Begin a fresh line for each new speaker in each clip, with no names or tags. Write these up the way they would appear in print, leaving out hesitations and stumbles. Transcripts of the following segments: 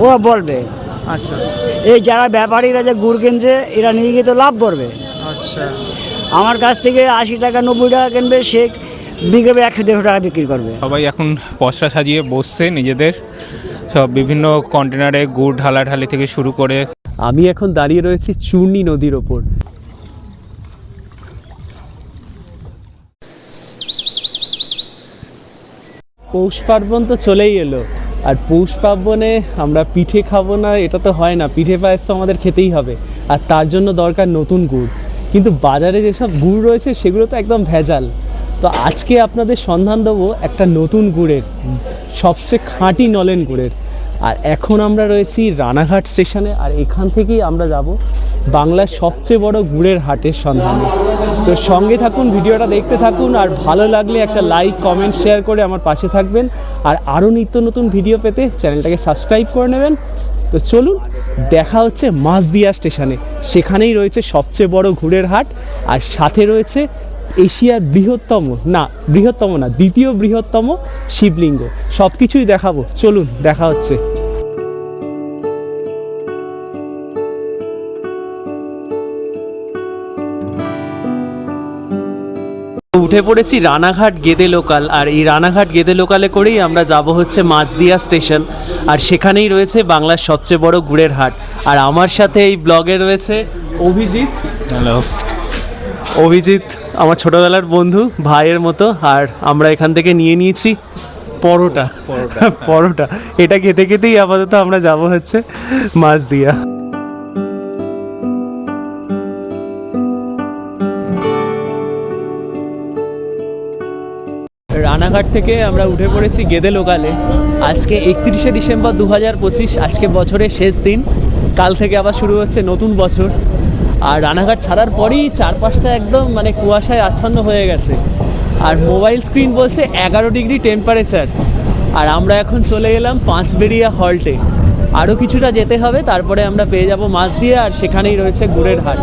ওরা বলবে।
আচ্ছা
এই যারা ব্যাপারীরা যে গুড় কিনছে এরা নিয়ে গিয়ে তো লাভ করবে।
আচ্ছা,
আমার কাছ থেকে 80 টাকা 90 টাকা কিনবে, সে বিকেবে 100-150 টাকা বিক্রি করবে।
সবাই এখন পসরা সাজিয়ে বসছে নিজেদের, সব বিভিন্ন কন্টেনারে গুড় ঢালাঢালি থেকে শুরু করে।
আমি এখন দাঁড়িয়ে রয়েছি চূর্ণী নদীর ওপর। পৌষ পার্বণ তো চলেই এলো, আর পৌষ পার্বণে আমরা পিঠে খাবো না এটা তো হয় না, পিঠে পায়েস তো আমাদের খেতেই হবে, আর তার জন্য দরকার নতুন গুড়। কিন্তু বাজারে যেসব গুড় রয়েছে সেগুলো তো একদম ভেজাল। তো আজকে আপনাদের সন্ধান দেবো একটা নতুন গুড়ের, সবচেয়ে খাঁটি নলেন গুড়ের। আর এখন আমরা রয়েছি রানাঘাট স্টেশনে, আর এখান থেকেই আমরা যাব বাংলার সবচেয়ে বড় গুড়ের হাটের সন্ধানে। তো সঙ্গে থাকুন, ভিডিওটা দেখতে থাকুন, আর ভালো লাগলে একটা লাইক কমেন্ট শেয়ার করে আমার পাশে থাকবেন। আর আরও নিত্য নতুন ভিডিও পেতে চ্যানেলটাকে সাবস্ক্রাইব করে নেবেন। তো চলুন, দেখা হচ্ছে মাঝদিয়া স্টেশনে। সেখানেই রয়েছে সবচেয়ে বড় গুড়ের হাট, আর সাথে রয়েছে এশিয়ার বৃহত্তম না, দ্বিতীয় বৃহত্তম শিবলিঙ্গ। সব কিছুই দেখাবো, চলুন দেখা হচ্ছে। উঠে পড়েছি রানাঘাট গেদে লোকাল, আর এই রানাঘাট গেদে লোকালে করেই আমরা যাব হচ্ছে মাঝদিয়া স্টেশন, আর সেখানেই রয়েছে বাংলার সবচেয়ে বড় গুড়ের হাট। আর আমার সাথে এই ব্লগে রয়েছে অভিজিৎ।
হ্যালো।
অভিজিৎ আমার ছোটবেলার বন্ধু, ভাইয়ের মতো। আর আমরা এখান থেকে নিয়ে নিয়েছি পরোটা। এটা খেতে খেতেই আপাতত আমরা যাব হচ্ছে মাঝদিয়া। রানাঘাট থেকে আমরা উঠে পড়েছি গেদে লোকালে। আজকে 31শে ডিসেম্বর 2025, আজকে বছরের শেষ দিন। কাল থেকে আবার শুরু হচ্ছে নতুন বছর। আর রানাঘাট ছাড়ার পরেই চারপাশটা একদম মানে কুয়াশায় আচ্ছন্ন হয়ে গেছে, আর মোবাইল স্ক্রিন বলছে 11 ডিগ্রি টেম্পারেচার। আর আমরা এখন চলে এলাম পাঁচবেড়িয়া হল্টে। আরও কিছুটা যেতে হবে, তারপরে আমরা পেয়ে যাব মাঝদিয়া, আর সেখানেই রয়েছে গুড়ের হাট।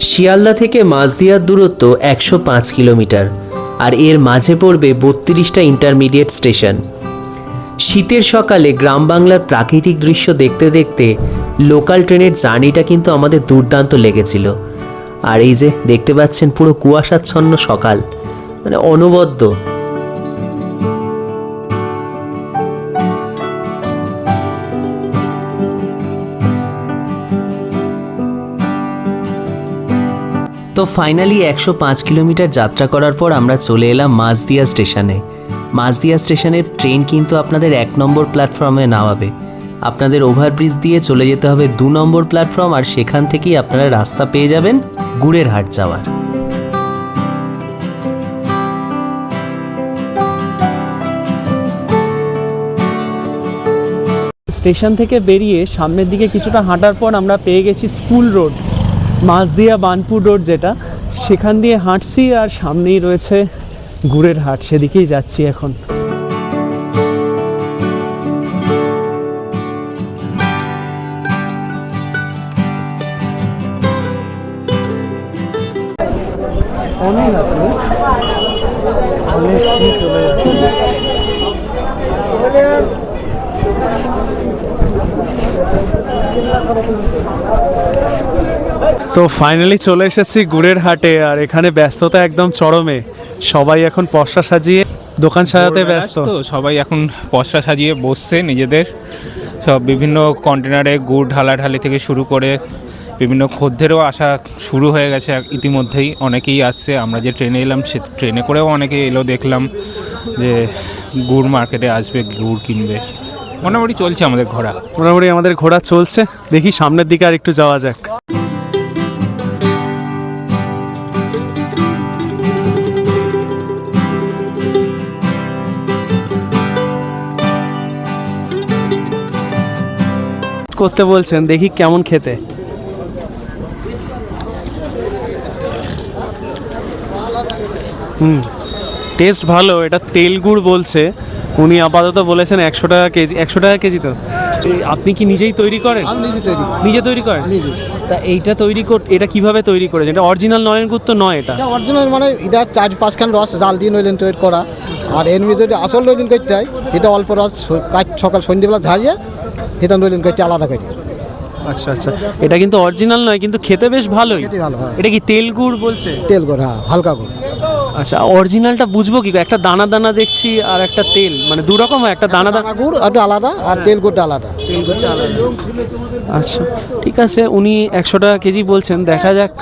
শিয়ালদা থেকে মাঝদিয়ার দূরত্ব 105 কিলোমিটার, আর এর মাঝে পড়বে 32টা ইন্টারমিডিয়েট স্টেশন। শীতের সকালে গ্রাম বাংলার প্রাকৃতিক দৃশ্য দেখতে দেখতে লোকাল ট্রেনের জার্নিটা কিন্তু আমাদের দুর্দান্ত লেগেছিল। আর এই যে দেখতে পাচ্ছেন পুরো কুয়াশাচ্ছন্ন সকাল, মানে অনবদ্য। তো ফাইনালি 105 কিলোমিটার যাত্রা করার পর আমরা চলে এলাম মাঝদিয়া স্টেশনে। মাঝদিয়া স্টেশনের ট্রেন কিন্তু আপনাদের 1 নম্বর প্ল্যাটফর্মে নামাবে। আপনাদের ওভারব্রিজ দিয়ে চলে যেতে হবে 2 নম্বর প্ল্যাটফর্ম, আর সেখান থেকেই আপনারা রাস্তা পেয়ে যাবেন গুড়ের হাট যাওয়ার।
স্টেশন থেকে বেরিয়ে সামনের দিকে কিছুটা হাঁটার পর আমরা পেয়ে গেছি school road, Majhdia Banpur road যেটা, সেখান দিয়ে হাঁটছি। আর সামনেই রয়েছে গুড়ের হাট, সেদিকেই যাচ্ছি এখন। তো ফাইনালি চলে এসেছি গুড়ের হাটে, আর এখানে ব্যস্ততা একদম চরমে। সবাই এখন পসরা সাজিয়ে দোকান সাজাতে ব্যস্ত।
তো সবাই এখন পসরা সাজিয়ে বসছে নিজেদের, সব বিভিন্ন কন্টেনারে গুড় ঢালাঢালি থেকে শুরু করে বিভিন্ন খদ্দেরও আসা শুরু হয়ে গেছে ইতিমধ্যেই। অনেকেই আসছে, আমরা যে ট্রেনে এলাম সে ট্রেনে করেও অনেকে এলো, দেখলাম যে গুড় মার্কেটে আসবে, গুড় কিনবে। মোটামুটি চলছে আমাদের
ঘোরা চলছে। দেখি সামনের দিকে আর একটু যাওয়া যাক। করতে বলছেন, দেখি কেমন খেতে। টেস্ট ভালো। এটা তেল গুড় বলছে উনি, আপাতত বলেছেন 100 টাকা কেজি। 100 টাকা কেজি তো আপনি কি নিজেই তৈরি করেন?
আমি নিজে তৈরি করি।
নিজে তৈরি করেন?
নিজে।
তা এইটা তৈরি করতে এটা কিভাবে তৈরি করেছেন? এটা অরিজিনাল নলেন গুড় তো নয় এটা।
এটা অরিজিনাল মানে এটা 4-5 রস জাল দিয়ে নইলেন তৈরি করা। আর এমনি যদি আসল নইলেন করতে হয় সেটা অল্প রস সকাল সন্ধ্যেবেলা ঝাড়িয়ে সেটা নইলেন করতে আলাদা করে।
আচ্ছা আচ্ছা, এটা কিন্তু অরিজিনাল নয়, কিন্তু খেতে বেশ ভালোই।
খেতে ভালো, হ্যাঁ।
এটা কি তেল গুড় বলছে?
তেল গুড়, হ্যাঁ, হালকা গুড়।
আচ্ছা, অরিজিনালটা বুঝবো কি করে? একটা দানা দানা দেখছি আর একটা তেল, মানে দু রকম হয়, একটা দানা দানা।
দানা গুড় একটু আলাদা আর তেল গুড়টা আলাদা।
আচ্ছা ঠিক আছে, উনি 100 টাকা কেজি বলছেন, দেখা যাক।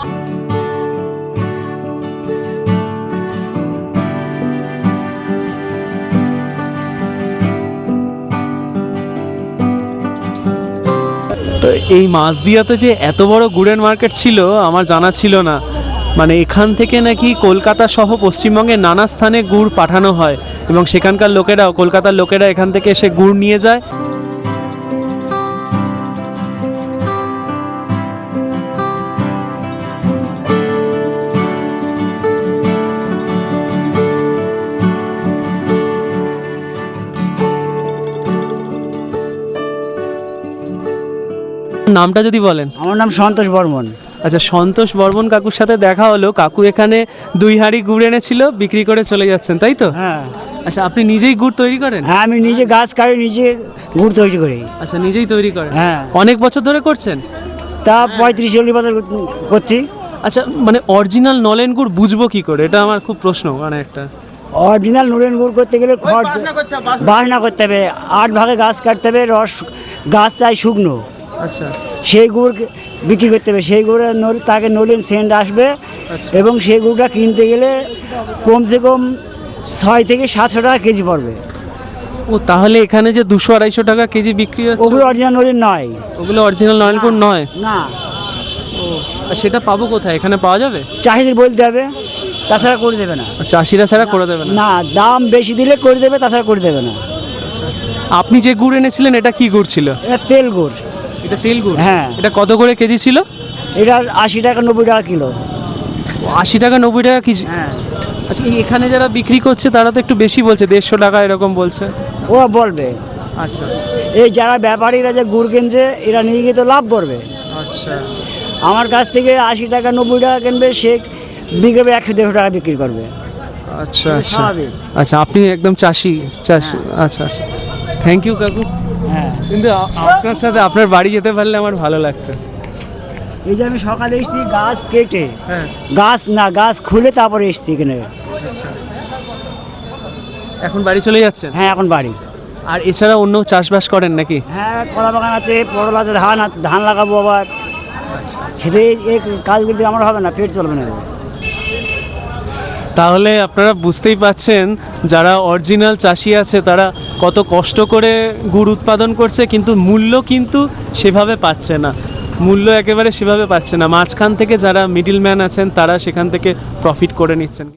তো এই মাঝদিয়াতে যে এত বড় গুড়ের মার্কেট ছিল আমার জানা ছিল না। মানে এখান থেকে নাকি কলকাতা সহ পশ্চিমবঙ্গের নানা স্থানে গুড় পাঠানো হয় এবং সেখানকার লোকেরাও, কলকাতার লোকেরা এখান থেকে এসে গুড় নিয়ে যায়। নামটা যদি বলেন।
আমার নাম সন্তোষ বর্মন।
আচ্ছা, সন্তোষ বর্মন কাকুর সাথে দেখা হলো। কাকু এখানে 2 হাঁড়ি গুড় এনেছিল, বিক্রি করে চলে যাচ্ছেন, তাই তো?
হ্যাঁ
আচ্ছা, আপনি নিজেই গুড় তৈরি করেন?
হ্যাঁ, আমি নিজে গাছ কাটি, নিজে গুড় তৈরি করি।
আচ্ছা, নিজেই তৈরি করেন?
হ্যাঁ।
অনেক বছর ধরে করছেন?
তা 35-40 বছর করছি।
আচ্ছা, মানে অরিজিনাল নলেন গুড় বুঝবো কি করে? এটা আমার খুব প্রশ্ন, মানে একটা।
অরিজিনাল নুরেন গুড় করতে গেলে খড় বাসনা করতে হবে, 8 ভাগে গাছ কাটতে হবে, রস গাছ চাই শুকনো,
আচ্ছা
সেই গুড় বিক্রি করতে হবে। সেই গুড়ে তাকে নলেন সেন্ট আসবে এবং সেই গুড়টা কিনতে গেলে কমসে কম 600 থেকে 700 টাকা কেজি পড়বে।
ও, তাহলে এখানে যে 200-250 টাকা কেজি বিক্রি হচ্ছে,
ওগুলো অরিজিনাল নলেন নয়।
ওগুলো অরিজিনাল নলেন গুড় নয়?
না।
আর সেটা পাবো কোথায়? এখানে পাওয়া যাবে?
চাষিদের বলতে হবে, তাছাড়া করে দেবে না।
চাষিরা ছাড়া করে দেবে না?
না, দাম বেশি দিলে করে দেবে, তাছাড়া করে দেবে না।
আপনি যে গুড় এনেছিলেন এটা কি গুড় ছিল?
এটা তেল গুড়।
এটা তেল গুড়?
হ্যাঁ।
এটা কত করে কেজি ছিল?
এটা 80 টাকা 90 টাকা কিলো।
80 টাকা 90 টাকা কেজি?
হ্যাঁ।
আচ্ছা, এখানে যারা বিক্রি করছে তারা তো একটু বেশি বলছে, 150 টাকা এরকম বলছে।
ও বলবে।
আচ্ছা
এই যারা ব্যাপারীরা যে গুড় কিনছে এরা নিয়ে গিয়ে তো লাভ করবে।
আচ্ছা
আমার কাছ থেকে 80 টাকা 90 টাকা কিনবে, সে বিঘে 100-150 টাকা বিক্রি করবে।
আচ্ছা আচ্ছা
স্বাভাবিক।
আচ্ছা, আপনি একদম চাষি? আচ্ছা আচ্ছা, থ্যাংক ইউ কাকু।
হ্যাঁ,
কিন্তু আপনার সাথে আপনার বাড়ি যেতে পারলে আমার ভালো লাগতো।
এই যে আমি সকালে এসেছি গাছ কেটে,
হ্যাঁ।
গাছ খুলে তারপরে এসেছি এখানে।
এখন বাড়ি চলে যাচ্ছেন?
হ্যাঁ, এখন বাড়ি।
আর এছাড়া অন্য চাষবাস করেন নাকি?
হ্যাঁ, কলা বাগান আছে, পটল আছে, ধান লাগাবো আবার। সেটাই এই কাজগুলো দিয়ে আমার হবে না, পেট চলবে না।
তাহলে আপনারা বুঝতেই পাচ্ছেন যারা অরিজিনাল চাষি আছে তারা কত কষ্ট করে গুড় উৎপাদন করছে, কিন্তু মূল্য কিন্তু সেভাবে পাচ্ছে না। মূল্য একেবারে সেভাবে পাচ্ছে না। মাঝখান থেকে যারা মিডল ম্যান আছেন তারা সেখান থেকে প্রফিট করে নিচ্ছেন।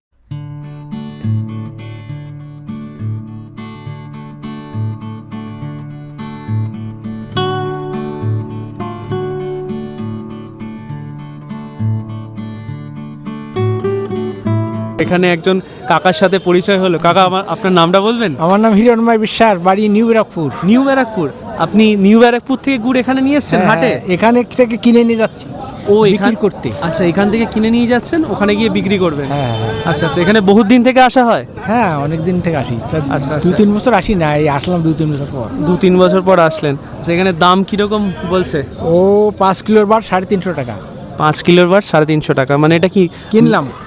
এখানে একজন কাকার সাথে পরিচয় হলো। কাকা, আপনার নামটা বলবেন?
আমার নাম হিরণময় বিশ্বাস, বাড়ি নিউ ব্যারাকপুর।
নিউ ব্যারাকপুর? আপনি নিউ ব্যারাকপুর থেকে গুড় এখানে নিয়ে এসেছেন হাটে?
এখানে থেকে কিনে নিয়ে যাচ্ছি
ও,
বিক্রি করতে।
আচ্ছা, এখান থেকে কিনে নিয়ে যাচ্ছেন, ওখানে গিয়ে বিক্রি করবেন?
হ্যাঁ, হ্যাঁ।
আচ্ছা আচ্ছা, এখানে বহুত দিন থেকে আসা হয়?
হ্যাঁ, অনেক দিন থেকে আসি।
আচ্ছা, আচ্ছা।
2-3 বছর আসি না, এই আসলাম 2-3 বছর পর।
2-3 বছর পর আসলেন। আচ্ছা, এখানে দাম কিরকম বলছে?
ও 5 কিলোর বার 350 টাকা।
5 কিলোর বার 350 টাকা, মানে এটা কি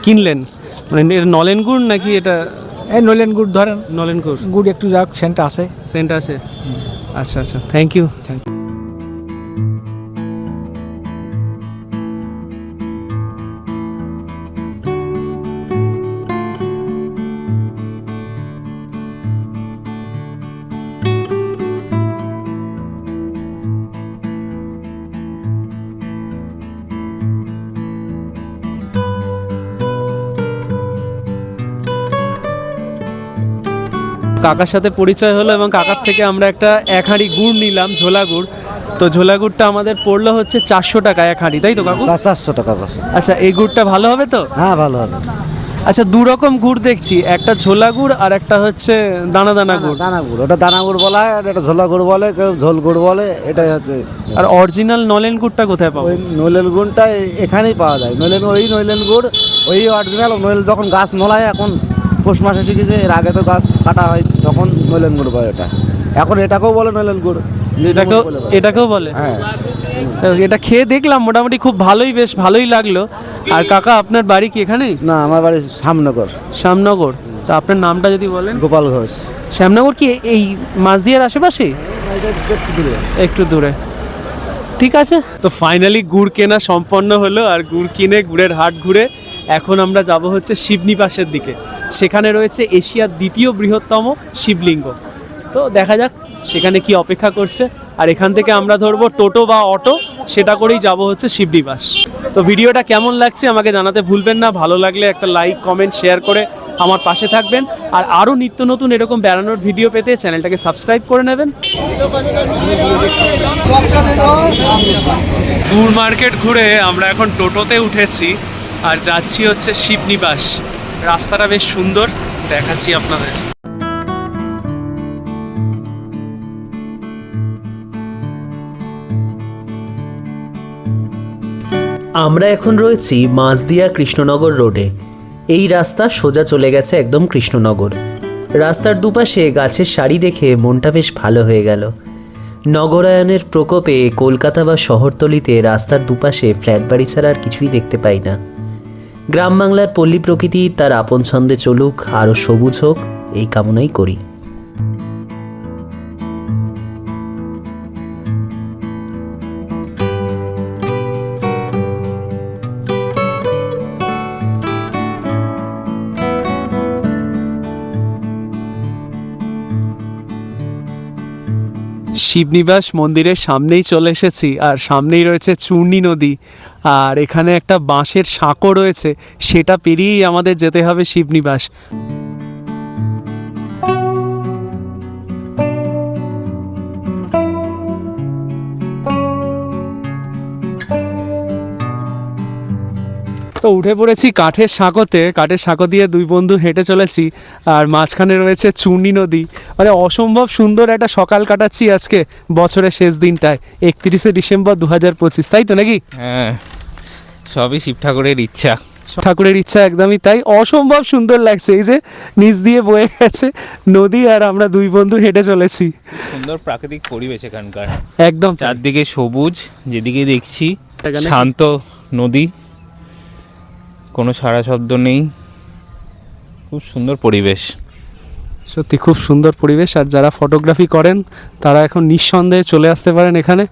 কিনলেন? মানে এটা নলেন গুড় নাকি এটা?
এই নলেন গুড় ধরেন।
নলেন গুড়।
গুড় একটু যাক সেন্ট আছে।
সেন্ট আছে? আচ্ছা আচ্ছা, থ্যাংক ইউ। কাকার সাথে পরিচয় হলো এবং কাকার থেকে আমরা একটা 1 হাঁড়ি গুড় নিলাম, ঝোলা গুড়। তো ঝোলা গুড়টা আমাদের পড়লো হচ্ছে 400 টাকা 1 হাঁড়ি, তাই তো কাকু?
400 টাকা।
আচ্ছা, এই গুড়টা ভালো হবে তো?
হ্যাঁ, ভালো হবে।
আচ্ছা, দু রকম গুড় দেখছি, একটা ঝোলা গুড় আর একটা হচ্ছে দানা দানা গুড়।
দানা গুড়, ওটা দানা গুড় বলা হয়, আর এটা ঝোলা গুড় বলে, কেউ ঝোল গুড় বলে, এটাই হচ্ছে।
আর অরিজিনাল নলেন গুড়টা কোথায় পাবো?
ওই নইলেন গুড়টা এখানেই পাওয়া যায়। নইলেন গুড় ওই অরিজিনাল নইল, যখন গাছ নলায়, এখন পৌষ মাসে শিখেছে, এর আগে তো গাছ কাটা হয়, তখন নইলেন গুড় পায় ওটা। এখন এটাকেও বলে নইলেন গুড়,
এটাকেও বলে।
হ্যাঁ।
এটা খেয়ে দেখলাম, মোটামুটি খুব ভালোই, বেশ ভালোই লাগলো। আর কাকা, আপনার বাড়ি কি এখানেই?
না, আমার বাড়ি শ্যামনগর।
শ্যামনগর। তা আপনার নামটা যদি বলেন?
গোপাল ঘোষ।
শ্যামনগর কি এই মাঝদিয়ার আশেপাশে? একটু দূরে। ঠিক আছে, তো ফাইনালি গুড় কেনা সম্পন্ন হলো, আর গুড় কিনে গুড়ের হাট ঘুরে এখন আমরা যাব হচ্ছে শিবনিবাসের দিকে। সেখানে রয়েছে এশিয়ার দ্বিতীয় বৃহত্তম শিবলিঙ্গ। তো দেখা যাক সেখানে কি অপেক্ষা করছে। আর এখান থেকে আমরা ধরবো টোটো বা অটো, সেটা করেই যাব হচ্ছে শিবনিবাস। তো ভিডিওটা কেমন লাগছে আমাকে জানাতে ভুলবেন না। ভালো লাগলে একটা লাইক, কমেন্ট, শেয়ার করে আমার পাশে থাকবেন। আর আরও নিত্য নতুন এরকম বেড়ানোর ভিডিও পেতে চ্যানেলটাকে সাবস্ক্রাইব করে নেবেন। গুড় মার্কেট ঘুরে আমরা এখন টোটোতে উঠেছি আর যাচ্ছি হচ্ছে শিবনিবাস। রাস্তাটা বেশ সুন্দর, দেখাচ্ছি আপনাদের।
আমরা এখন রয়েছি মাঝদিয়া কৃষ্ণনগর রোডে। এই রাস্তা সোজা চলে গেছে একদম কৃষ্ণনগর। রাস্তার দুপাশে গাছের সারি দেখে মনটা বেশ ভালো হয়ে গেল। নগরায়নের প্রকোপে কলকাতা বা শহরতলিতে রাস্তার দুপাশে ফ্ল্যাট বাড়ি ছাড়া আর কিছুই দেখতে পাই না। গ্রাম বাংলার পল্লী প্রকৃতি তার আপন ছন্দে চলুক, আরও সবুজ হোক, এই কামনাই করি।
শিবনিবাস মন্দিরের সামনেই চলে এসেছি, আর সামনেই রয়েছে চূর্ণী নদী। আর এখানে একটা বাঁশের সাঁকো রয়েছে, সেটা পেরিয়েই আমাদের যেতে হবে শিবনিবাস। তো উঠে পড়েছি কাঠের সাঁকোতে। কাঠের সাঁকো দিয়ে দুই বন্ধু হেঁটে চলেছি, আর মাঝখানে রয়েছে চূর্ণী নদী। মানে অসম্ভব সুন্দর একটা সকাল কাটাচ্ছি আজকে বছরের শেষ দিনটায়, 31শে ডিসেম্বর 2025, তাই তো নাকি?
হ্যাঁ, সবই শিব ঠাকুরের ইচ্ছা।
ঠাকুরের ইচ্ছা, একদমই তাই। অসম্ভব সুন্দর লাগছে, এই যে নিচ দিয়ে বয়ে গেছে নদী, আর আমরা দুই বন্ধু হেঁটে চলেছি।
সুন্দর প্রাকৃতিক পরিবেশ এখানকার,
একদম
চারদিকে সবুজ, যেদিকে দেখছি শান্ত নদী, কোনো সারা শব্দ নেই, খুব সুন্দর পরিবেশ।
সত্যি খুব সুন্দর পরিবেশ। আর যারা ফটোগ্রাফি করেন তারা এখন নিঃসন্দেহে চলে আসতে পারেন এখানে।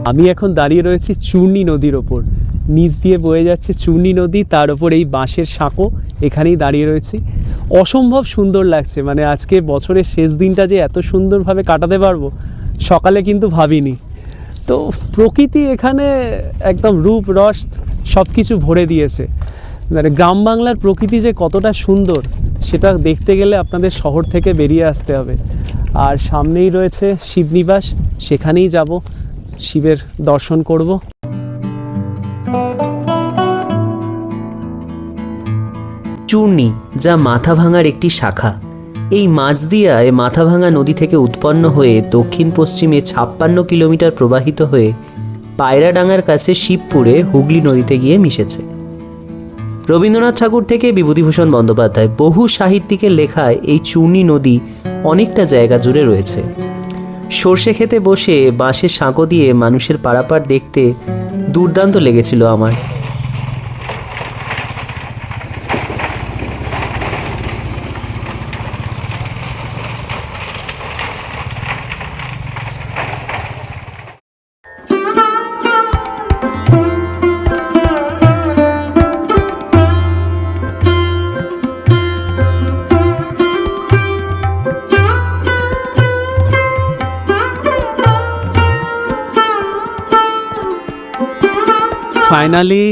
আমি এখন দাঁড়িয়ে রয়েছি চূর্ণী নদীর ওপর। নিচ দিয়ে বয়ে যাচ্ছে চূর্ণী নদী, তার ওপর এই বাঁশের সাঁকো, এখানেই দাঁড়িয়ে রয়েছি। অসম্ভব সুন্দর লাগছে। মানে আজকে বছরের শেষ দিনটা যে এত সুন্দরভাবে কাটাতে পারবো সকালে কিন্তু ভাবিনি। তো প্রকৃতি এখানে একদম রূপ রস সব কিছু ভরে দিয়েছে। মানে গ্রাম বাংলার প্রকৃতি যে কতটা সুন্দর সেটা দেখতে গেলে আপনাদের শহর থেকে বেরিয়ে আসতে হবে। আর সামনেই রয়েছে শিবনিবাস, সেখানেই যাব, শিবের দর্শন করব।
চূর্ণী, যা মাথাভাঙার একটি শাখা, এই মাঝদিয়ায় মাথাভাঙা নদী থেকে উৎপন্ন হয়ে দক্ষিণ পশ্চিমে 56 কিলোমিটার প্রবাহিত হয়ে পায়রাডাঙ্গার কাছে শিবপুরে হুগলি নদীতে গিয়ে মিশেছে। রবীন্দ্রনাথ ঠাকুর থেকে বিভূতিভূষণ বন্দ্যোপাধ্যায় বহু সাহিত্যিকের লেখায় এই চূর্ণী নদী অনেকটা জায়গা জুড়ে রয়েছে। সর্ষে খেতে বসে বাঁশের সাঁকো দিয়ে মানুষের পারাপার দেখতে দুর্দান্ত লেগেছিল আমার।
ফাইনালি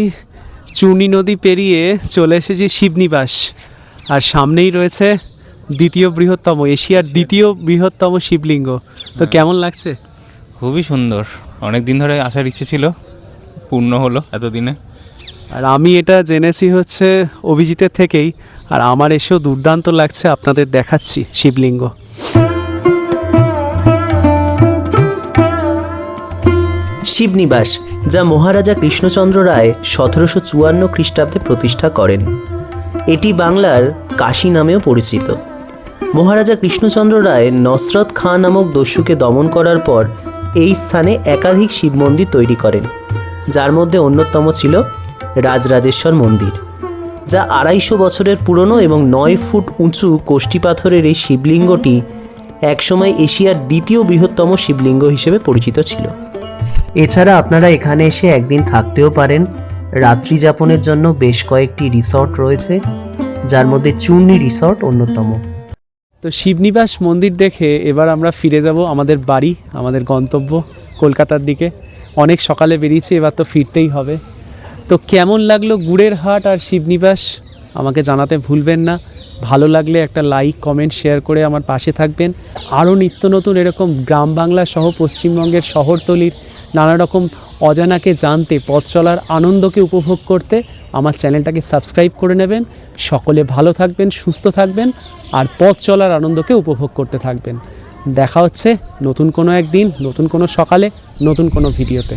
চূর্ণী নদী পেরিয়ে চলে এসেছি শিবনিবাস। আর সামনেই রয়েছে দ্বিতীয় বৃহত্তম, এশিয়ার দ্বিতীয় বৃহত্তম শিবলিঙ্গ। তো কেমন লাগছে?
খুবই সুন্দর, অনেক দিন ধরে আসার ইচ্ছে ছিল, পূর্ণ হলো এতদিনে।
আর আমি এটা জেনেছি হচ্ছে অভিজিতের থেকেই, আর আমার এসেও দুর্দান্ত লাগছে, আপনাদের দেখাচ্ছি শিবলিঙ্গ।
শিবনিবাস, যা মহারাজা কৃষ্ণচন্দ্র রায় 1754 খ্রিস্টাব্দে প্রতিষ্ঠা করেন। এটি বাংলার কাশী নামেও পরিচিত। মহারাজা কৃষ্ণচন্দ্র রায় নসরত খাঁ নামক দস্যুকে দমন করার পর এই স্থানে একাধিক শিব মন্দির তৈরি করেন, যার মধ্যে অন্যতম ছিল রাজরাজেশ্বর মন্দির, যা 250 বছরের পুরনো এবং 9 ফুট উঁচু কোষ্ঠী পাথরের এই শিবলিঙ্গটি একসময় এশিয়ার দ্বিতীয় বৃহত্তম শিবলিঙ্গ হিসেবে পরিচিত ছিল। এছাড়া আপনারা এখানে এসে একদিন থাকতেও পারেন। রাত্রি যাপনের জন্য বেশ কয়েকটি রিসর্ট রয়েছে, যার মধ্যে চূর্ণী রিসর্ট অন্যতম।
তো শিবনিবাস মন্দির দেখে এবার আমরা ফিরে যাব আমাদের বাড়ি, আমাদের গন্তব্য কলকাতার দিকে। অনেক সকালে বেরিয়েছি, এবার তো ফিরতেই হবে। তো কেমন লাগলো গুড়ের হাট আর শিবনিবাস আমাকে জানাতে ভুলবেন না। ভালো লাগলে একটা লাইক, কমেন্ট, শেয়ার করে আমার পাশে থাকবেন। আরও নিত্য নতুন এরকম গ্রাম বাংলা সহ পশ্চিমবঙ্গের শহরতলির নানা রকম অজানাকে জানতে, পথ চলার আনন্দকে উপভোগ করতে আমার চ্যানেলটাকে সাবস্ক্রাইব করে নেবেন। সকলে ভালো থাকবেন, সুস্থ থাকবেন, আর পথ চলার আনন্দকে উপভোগ করতে থাকবেন। দেখা হচ্ছে নতুন কোনো একদিন, নতুন কোনো সকালে, নতুন কোনো ভিডিওতে।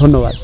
ধন্যবাদ।